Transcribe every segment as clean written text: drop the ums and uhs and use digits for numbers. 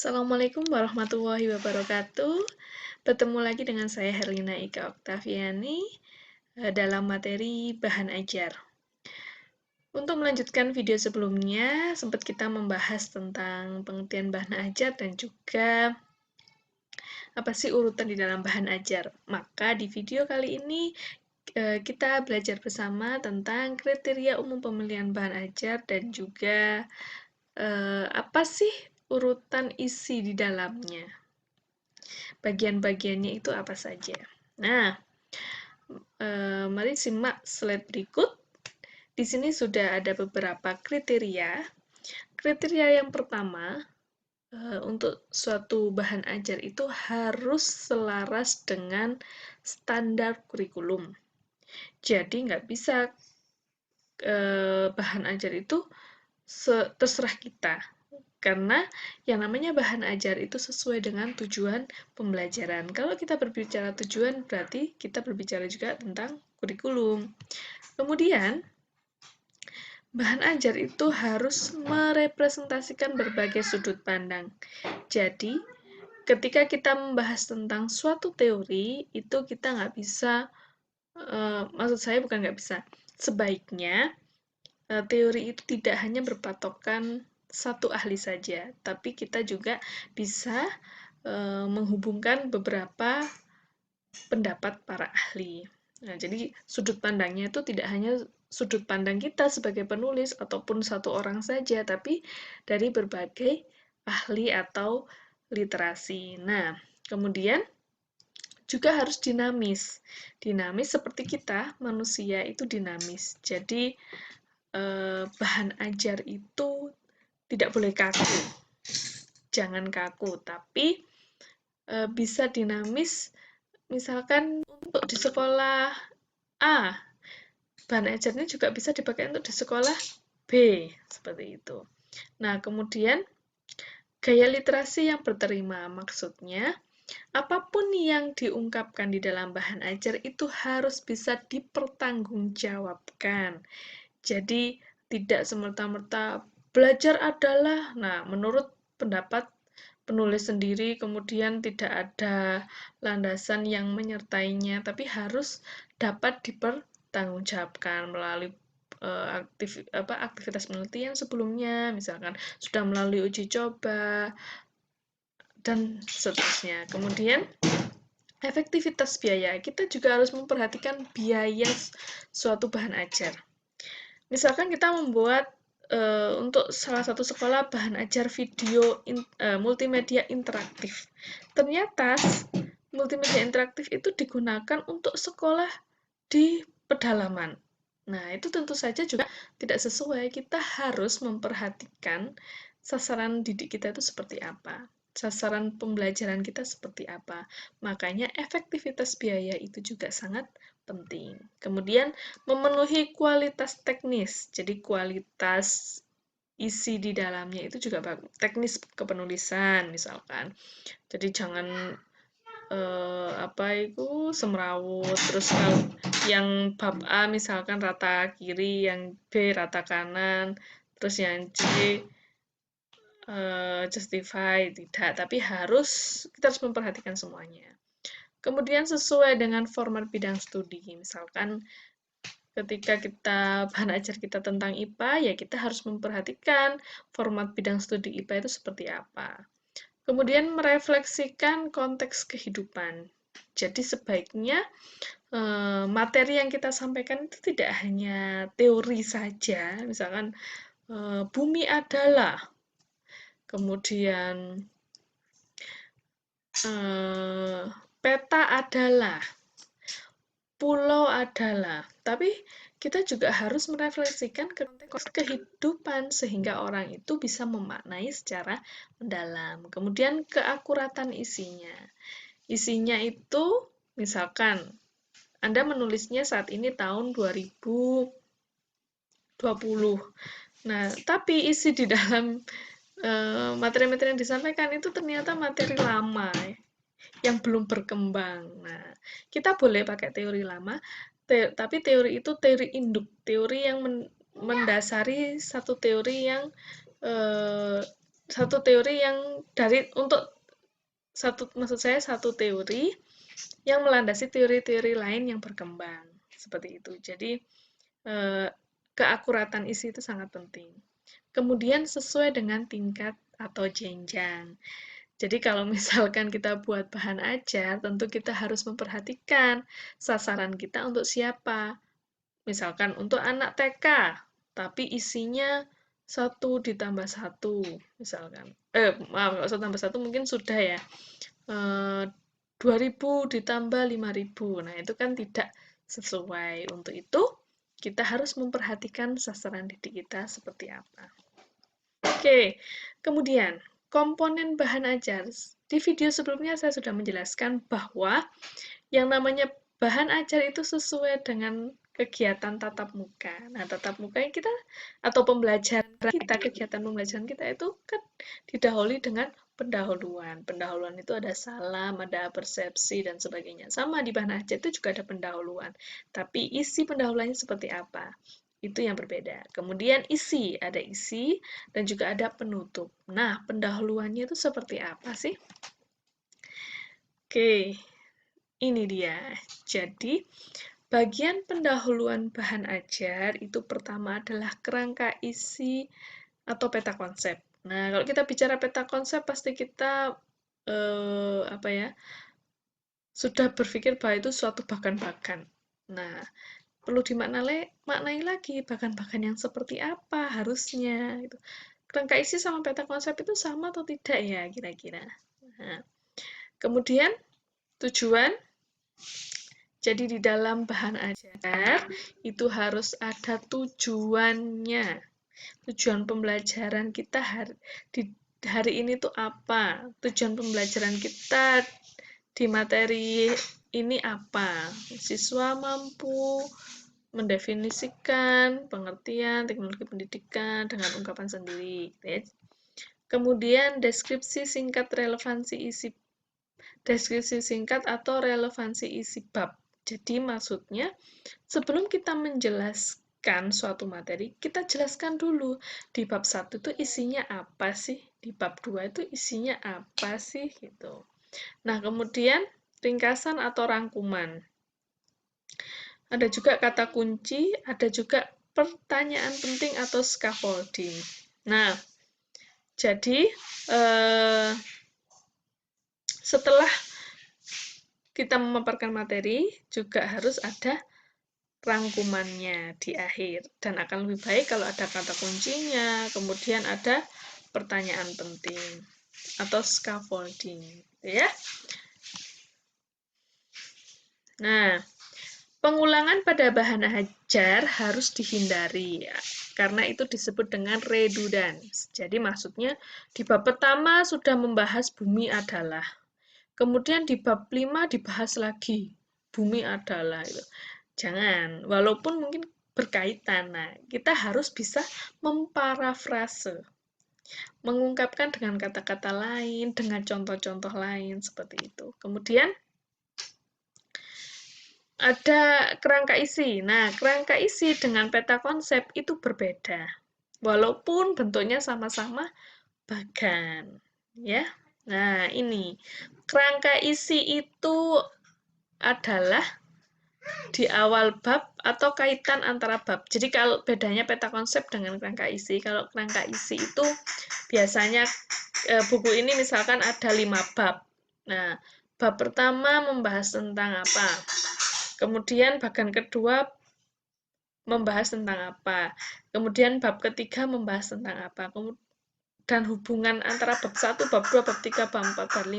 Assalamualaikum warahmatullahi wabarakatuh. Bertemu lagi dengan saya Herlina Ika Oktaviani dalam materi bahan ajar. Untuk melanjutkan video sebelumnya, sempat kita membahas tentang pengertian bahan ajar dan juga apa sih urutan di dalam bahan ajar. Maka di video kali ini kita belajar bersama tentang kriteria umum pemilihan bahan ajar dan juga apa sih urutan isi di dalamnya. Bagian-bagiannya itu apa saja. Nah, mari simak slide berikut. Di sini sudah ada beberapa kriteria. Kriteria yang pertama, untuk suatu bahan ajar itu harus selaras dengan standar kurikulum. Jadi nggak bisa bahan ajar itu terserah kita. Karena yang namanya bahan ajar itu sesuai dengan tujuan pembelajaran. Kalau kita berbicara tujuan, berarti kita berbicara juga tentang kurikulum. Kemudian, bahan ajar itu harus merepresentasikan berbagai sudut pandang. Jadi, ketika kita membahas tentang suatu teori, itu kita nggak bisa, maksud saya bukan nggak bisa, sebaiknya teori itu tidak hanya berpatokan satu ahli saja, tapi kita juga bisa menghubungkan beberapa pendapat para ahli. Nah, jadi sudut pandangnya itu tidak hanya sudut pandang kita sebagai penulis ataupun satu orang saja, tapi dari berbagai ahli atau literasi. Nah, kemudian juga harus dinamis. Dinamis seperti kita, manusia itu dinamis. Jadi, bahan ajar itu tidak boleh kaku. Jangan kaku, tapi bisa dinamis. Misalkan untuk di sekolah A, bahan ajarnya juga bisa dipakai untuk di sekolah B, seperti itu. Nah, kemudian gaya literasi yang berterima, maksudnya apapun yang diungkapkan di dalam bahan ajar itu harus bisa dipertanggungjawabkan. Jadi, tidak semerta-merta belajar adalah, nah, menurut pendapat penulis sendiri, kemudian tidak ada landasan yang menyertainya, tapi harus dapat dipertanggungjawabkan melalui aktivitas penelitian sebelumnya, misalkan sudah melalui uji coba, dan seterusnya. Kemudian, efektivitas biaya. Kita juga harus memperhatikan biaya suatu bahan ajar. Misalkan kita membuat untuk salah satu sekolah bahan ajar video multimedia interaktif. Ternyata multimedia interaktif itu digunakan untuk sekolah di pedalaman. Nah, itu tentu saja juga tidak sesuai. Kita harus memperhatikan sasaran didik kita itu seperti apa. Sasaran pembelajaran kita seperti apa. Makanya efektivitas biaya itu juga sangat penting. Kemudian memenuhi kualitas teknis. Jadi kualitas isi di dalamnya itu juga bagus. Teknis kepenulisan misalkan. Jadi jangan semrawut, terus kalau yang bab A misalkan rata kiri, yang B rata kanan, terus yang C justify, tidak, tapi kita harus memperhatikan semuanya. Kemudian sesuai dengan format bidang studi, misalkan ketika bahan ajar kita tentang IPA, ya kita harus memperhatikan format bidang studi IPA itu seperti apa. Kemudian merefleksikan konteks kehidupan. Jadi sebaiknya materi yang kita sampaikan itu tidak hanya teori saja, misalkan bumi adalah, kemudian peta adalah, pulau adalah, tapi kita juga harus merefleksikan konteks kehidupan sehingga orang itu bisa memaknai secara mendalam. Kemudian keakuratan isinya. Isinya itu misalkan Anda menulisnya saat ini tahun 2020. Nah, tapi isi di dalam materi-materi yang disampaikan itu ternyata materi lama yang belum berkembang. Nah, kita boleh pakai teori lama, tapi teori itu teori induk, teori yang mendasari satu teori yang satu teori yang maksud saya satu teori yang melandasi teori-teori lain yang berkembang seperti itu. Jadi keakuratan isi itu sangat penting. Kemudian sesuai dengan tingkat atau jenjang. Jadi kalau misalkan kita buat bahan ajar, tentu kita harus memperhatikan sasaran kita untuk siapa. Misalkan untuk anak TK, tapi isinya 1 ditambah 1, misalkan. Maaf, kalau 1 tambah 1 mungkin sudah ya. 2.000 ditambah 5.000. Nah, itu kan tidak sesuai. Untuk itu, kita harus memperhatikan sasaran didik kita seperti apa. Oke, kemudian komponen bahan ajar. Di video sebelumnya saya sudah menjelaskan bahwa yang namanya bahan ajar itu sesuai dengan kegiatan tatap muka. Nah, tatap muka yang kita atau pembelajaran kita, kegiatan pembelajaran kita itu kan didahului dengan pendahuluan. Pendahuluan itu ada salam, ada persepsi, dan sebagainya. Sama di bahan ajar itu juga ada pendahuluan. Tapi isi pendahuluannya seperti apa? Itu yang berbeda. Kemudian isi, ada isi dan juga ada penutup. Nah, pendahuluannya itu seperti apa sih? Oke, ini dia. Jadi, bagian pendahuluan bahan ajar itu pertama adalah kerangka isi atau peta konsep. Nah, kalau kita bicara peta konsep, pasti kita sudah berpikir bahwa itu suatu bagan-bagan. Nah, perlu maknai lagi bagan-bagan yang seperti apa harusnya. Gitu. Kerangka isi sama peta konsep itu sama atau tidak ya kira-kira. Nah, kemudian tujuan. Jadi di dalam bahan ajar itu harus ada tujuannya. Tujuan pembelajaran kita hari ini tuh apa? Tujuan pembelajaran kita di materi ini apa? Siswa mampu mendefinisikan pengertian teknologi pendidikan dengan ungkapan sendiri. Kemudian deskripsi singkat atau relevansi isi bab. Jadi maksudnya sebelum kita menjelaskan suatu materi, kita jelaskan dulu di bab 1 itu isinya apa sih? Di bab 2 itu isinya apa sih gitu. Nah, kemudian ringkasan atau rangkuman. Ada juga kata kunci, ada juga pertanyaan penting atau scaffolding. Nah, jadi setelah kita memaparkan materi, juga harus ada rangkumannya di akhir. Dan akan lebih baik kalau ada kata kuncinya, kemudian ada pertanyaan penting atau scaffolding. Ya. Nah, pengulangan pada bahan ajar harus dihindari, ya, karena itu disebut dengan redundans. Jadi maksudnya di bab pertama sudah membahas bumi adalah. Kemudian di bab 5 dibahas lagi, bumi adalah. Gitu. Jangan, walaupun mungkin berkaitan. Nah, kita harus bisa memparafrase, mengungkapkan dengan kata-kata lain, dengan contoh-contoh lain, seperti itu. Kemudian, ada kerangka isi. Nah, kerangka isi dengan peta konsep itu berbeda. Walaupun bentuknya sama-sama bagan. Ya. Nah, ini. Kerangka isi itu adalah di awal bab atau kaitan antara bab. Jadi kalau bedanya peta konsep dengan kerangka isi, kalau kerangka isi itu biasanya buku ini misalkan ada 5 bab. Nah, bab pertama membahas tentang apa? Kemudian bagian kedua membahas tentang apa? Kemudian bab ketiga membahas tentang apa? Dan hubungan antara bab 1, bab 2, bab 3, bab 4, bab 5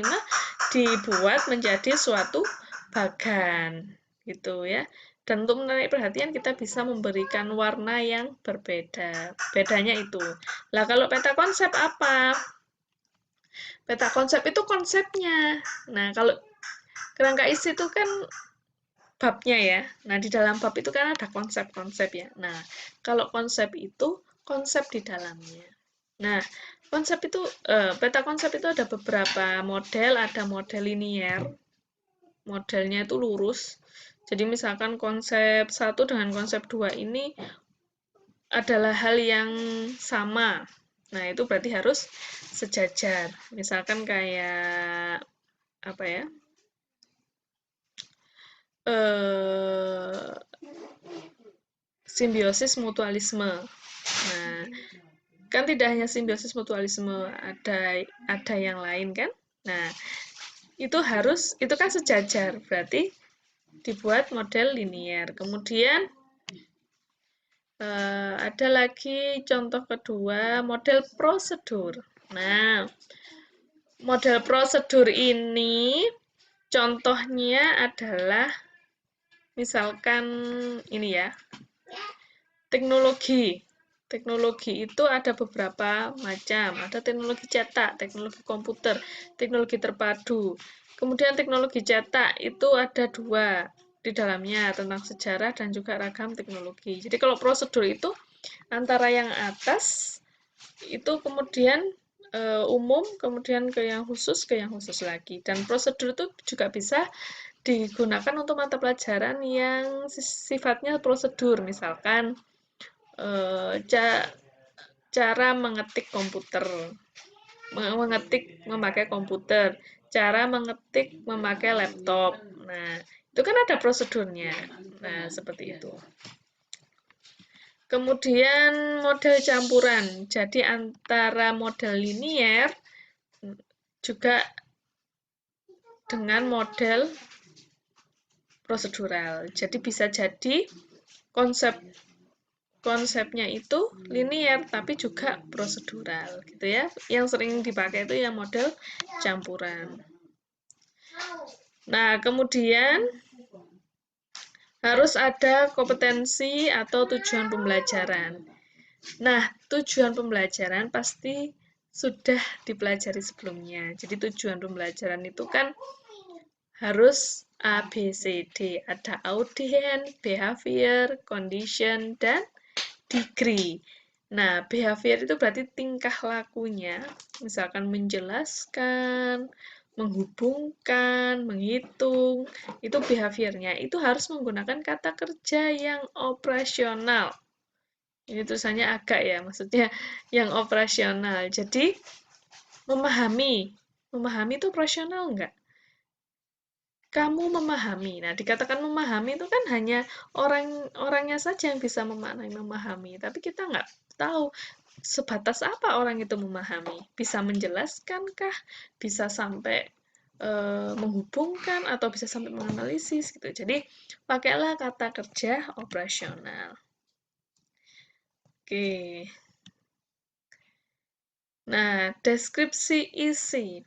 dibuat menjadi suatu bagan. Gitu ya. Dan untuk menarik perhatian kita bisa memberikan warna yang berbeda. Bedanya itu. Lah kalau peta konsep apa? Peta konsep itu konsepnya. Nah, kalau kerangka isi itu kan babnya ya. Nah, di dalam bab itu kan ada konsep-konsep ya. Nah, kalau konsep itu konsep di dalamnya. Nah, konsep itu peta konsep itu ada beberapa model, ada model linier. Modelnya itu lurus. Jadi misalkan konsep 1 dengan konsep 2 ini adalah hal yang sama. Nah, itu berarti harus sejajar. Misalkan kayak apa ya? Simbiosis mutualisme. Nah, kan tidak hanya simbiosis mutualisme, ada yang lain kan? Nah, itu kan sejajar, berarti dibuat model linier. Kemudian ada lagi contoh kedua, model prosedur. Nah, model prosedur ini contohnya adalah misalkan ini ya, teknologi. Teknologi itu ada beberapa macam. Ada teknologi cetak, teknologi komputer, teknologi terpadu. Kemudian teknologi cetak itu ada dua di dalamnya, tentang sejarah dan juga ragam teknologi. Jadi kalau prosedur itu antara yang atas itu kemudian umum, kemudian ke yang khusus lagi. Dan prosedur itu juga bisa digunakan untuk mata pelajaran yang sifatnya prosedur, misalkan cara mengetik komputer, memakai komputer, cara mengetik memakai laptop. Nah, itu kan ada prosedurnya. Nah, seperti itu. Kemudian model campuran. Jadi antara model linier juga dengan model prosedural. Jadi bisa jadi konsepnya itu linier tapi juga prosedural gitu ya. Yang sering dipakai itu yang model campuran. Nah, kemudian harus ada kompetensi atau tujuan pembelajaran. Nah, tujuan pembelajaran pasti sudah dipelajari sebelumnya. Jadi tujuan pembelajaran itu kan harus A, B, C, D. Ada audience, behavior, condition, dan degree. Nah, behavior itu berarti tingkah lakunya, misalkan menjelaskan, menghubungkan, menghitung, itu behaviornya. Itu harus menggunakan kata kerja yang operasional. Ini tulisannya agak ya, maksudnya yang operasional. Jadi, memahami itu operasional enggak? Kamu memahami. Nah, dikatakan memahami itu kan hanya orangnya saja yang bisa memaknai memahami. Tapi kita nggak tahu sebatas apa orang itu memahami. Bisa menjelaskankah? Bisa sampai menghubungkan atau bisa sampai menganalisis gitu. Jadi, pakailah kata kerja operasional. Oke. Nah, deskripsi isi.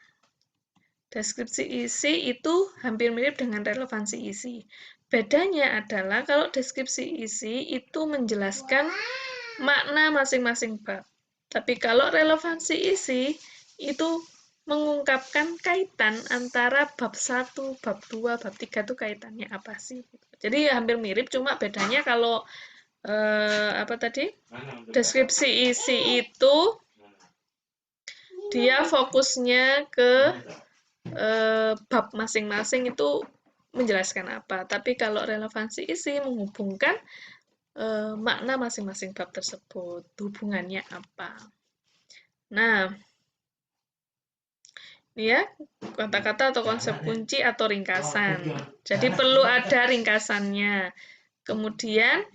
Deskripsi isi itu hampir mirip dengan relevansi isi. Bedanya adalah kalau deskripsi isi itu menjelaskan makna masing-masing bab. Tapi kalau relevansi isi itu mengungkapkan kaitan antara bab 1, bab 2, bab 3 itu kaitannya apa sih. Jadi hampir mirip, cuma bedanya kalau apa tadi? Deskripsi isi itu dia fokusnya ke bab masing-masing itu menjelaskan apa. Tapi kalau relevansi isi menghubungkan makna masing-masing bab tersebut, hubungannya apa. Nah, ini ya, kata-kata atau konsep kunci atau ringkasan. Jadi perlu ada ringkasannya. Kemudian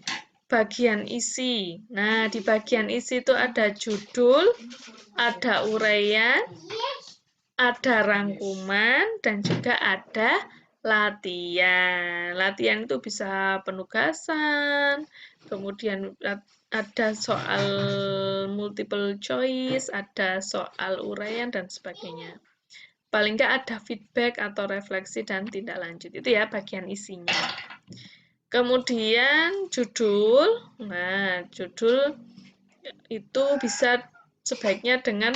bagian isi. Nah, di bagian isi itu ada judul, ada uraian, ada rangkuman, dan juga ada latihan. Latihan itu bisa penugasan, kemudian ada soal multiple choice, ada soal uraian, dan sebagainya. Paling nggak ada feedback atau refleksi dan tindak lanjut. Itu ya bagian isinya. Kemudian judul. Nah, judul itu bisa sebaiknya dengan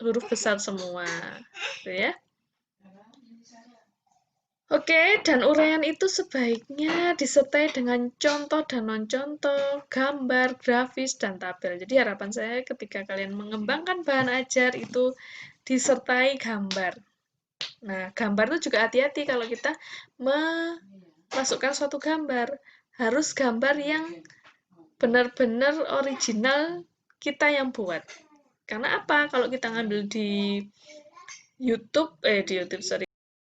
huruf besar semua. Gitu ya. Oke, dan uraian itu sebaiknya disertai dengan contoh dan non-contoh, gambar, grafis, dan tabel. Jadi harapan saya ketika kalian mengembangkan bahan ajar itu disertai gambar. Nah, gambar itu juga hati-hati kalau kita memasukkan suatu gambar. Harus gambar yang benar-benar original kita yang buat. Karena apa? Kalau kita ngambil di YouTube, sorry,